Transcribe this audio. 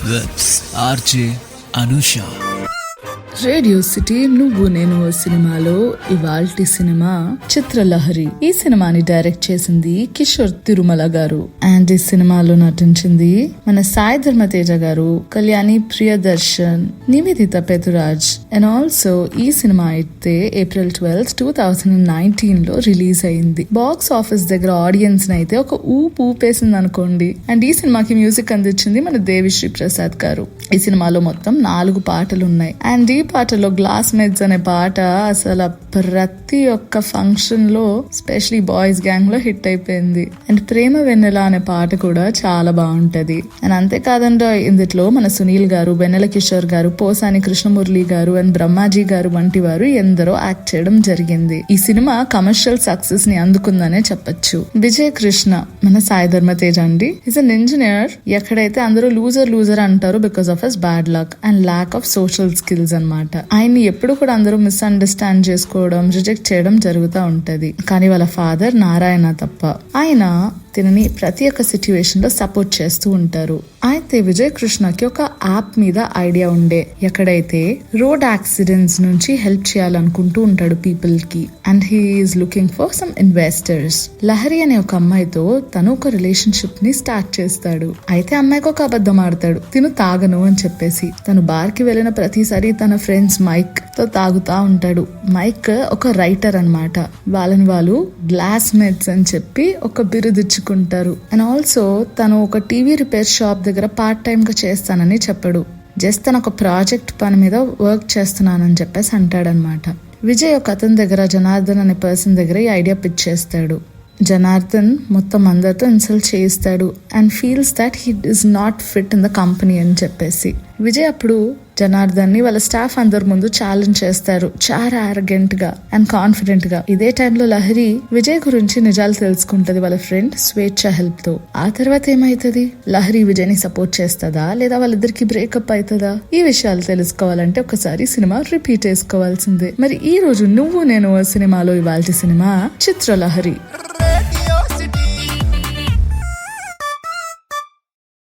With RJ Anusha. Radio city నువ్వు నేను సినిమాలో ఇవాల్టి సినిమా చిత్రలహరి. ఈ సినిమాని డైరెక్ట్ చేసింది కిషోర్ తిరుమల గారు అండ్ ఈ సినిమాలో నటించింది మన సాయి ధర్మ తేజ గారు, కళ్యాణి ప్రియదర్శన్, నివేదిత పెతురాజ్. అండ్ ఆల్సో ఈ సినిమా అయితే April 12, 2019 లో రిలీజ్ అయింది. బాక్స్ ఆఫీస్ దగ్గర ఆడియన్స్ అయితే ఒక ఊపేసింది అనుకోండి. అండ్ ఈ సినిమాకి మ్యూజిక్ అందించింది మన దేవిశ్రీ ప్రసాద్ గారు. ఈ సినిమాలో మొత్తం 4 పాటలు ఉన్నాయి. అండ్ ఈ పాటలో గ్లాస్ మేట్స్ అనే పాట అసలు ప్రతి ఒక్క ఫంక్షన్ లో స్పెషలీ బాయ్స్ గ్యాంగ్ లో హిట్ అయిపోయింది. అండ్ ప్రేమ వెన్నెల అనే పాట కూడా చాలా బాగుంటది. అండ్ అంతేకాదండి ఇందులో మన సునీల్ గారు, వెన్నెల కిషోర్ గారు, పోసాని కృష్ణమురళి గారు అండ్ బ్రహ్మాజీ గారు వంటి వారు ఎందరో యాక్ట్ చేయడం జరిగింది. ఈ సినిమా కమర్షియల్ సక్సెస్ ని అందుకుందనే చెప్పొచ్చు. విజయ్ కృష్ణ మన సాయి ధర్మ తేజ అండి ఈజ్ అన్ ఇంజనీర్. ఎక్కడైతే అందరూ లూజర్ అంటారు because of his bad luck and lack of social skills అన్నమాట. ఆయన్ని ఎప్పుడు కూడా అందరూ మిస్అండర్స్టాండ్ చేసుకోవడం, రిజెక్ట్ చేయడం జరుగుతూ ఉంటది. కానీ వాళ్ళ ఫాదర్ నారాయణ తప్ప ఆయన తినని ప్రతి ఒక్క సిచ్యువేషన్ లో సపోర్ట్ చేస్తూ ఉంటారు. అయితే విజయ్ కృష్ణకి ఒక యాప్ మీద ఐడియా ఉండే. ఎక్కడైతే రోడ్ యాక్సిడెంట్స్ నుంచి హెల్ప్ చేయాలనుకుంటూ ఉంటాడు పీపుల్ కి. And he is looking for some investors. Lahari అనే ఒక అమ్మాయితో తను ఒక రిలేషన్షిప్ ని స్టార్ట్ చేస్తాడు. అయితే అమ్మాయికి ఒక అబద్ధం ఆడతాడు, తిను తాగను అని చెప్పేసి. తను బార్ కి వెళ్ళిన ప్రతిసారి తన ఫ్రెండ్స్ మైక్ తో తాగుతా ఉంటాడు. మైక్ ఒక రైటర్ అన్నమాట. వాళ్ళని వాళ్ళు గ్లాస్ మేట్స్ అని చెప్పి ఒక బిరుదిచ్చుకుంటారు. అండ్ ఆల్సో తను ఒక టీవీ రిపేర్ షాప్ దగ్గర పార్ట్ టైం గా చేస్తానని చెప్పాడు. జస్ట్ తను ఒక ప్రాజెక్ట్ పని మీద వర్క్ చేస్తున్నానని చెప్పేసి అంటాడనమాట. విజయ్ ఒక అతని దగ్గర, జనార్దన్ అనే పర్సన్ దగ్గర ఈ ఐడియా పిచ్ చేస్తాడు. జనార్దన్ మొత్తం అందరితో ఇన్సల్ట్ చేయిస్తాడు and feels that he is not fit in the company అని చెప్పేసి. విజయ్ అప్పుడు జనార్దన్ ని వాళ్ళ స్టాఫ్ అందరి ముందు ఛాలెంజ్ చేస్తారు, చాలా ఆరగెంట్ గా అండ్ కాన్ఫిడెంట్ గా. ఇదే టైంలో లహరి విజయ్ గురించి నిజాలు తెలుసుకుంటది వాళ్ళ ఫ్రెండ్ స్వేచ్ఛ హెల్ప్ తో. ఆ తర్వాత ఏమైతుంది? లహరి విజయ్ ని సపోర్ట్ చేస్తుందా లేదా వాళ్ళిద్దరికి బ్రేకప్ అవుతుందా? ఈ విషయాలు తెలుసుకోవాలంటే ఒకసారి సినిమా రిపీట్ చేసుకోవాల్సిందే. మరి ఈ రోజు నువ్వు నేను సినిమాలో ఇవాల్టి సినిమా చిత్రలహరి.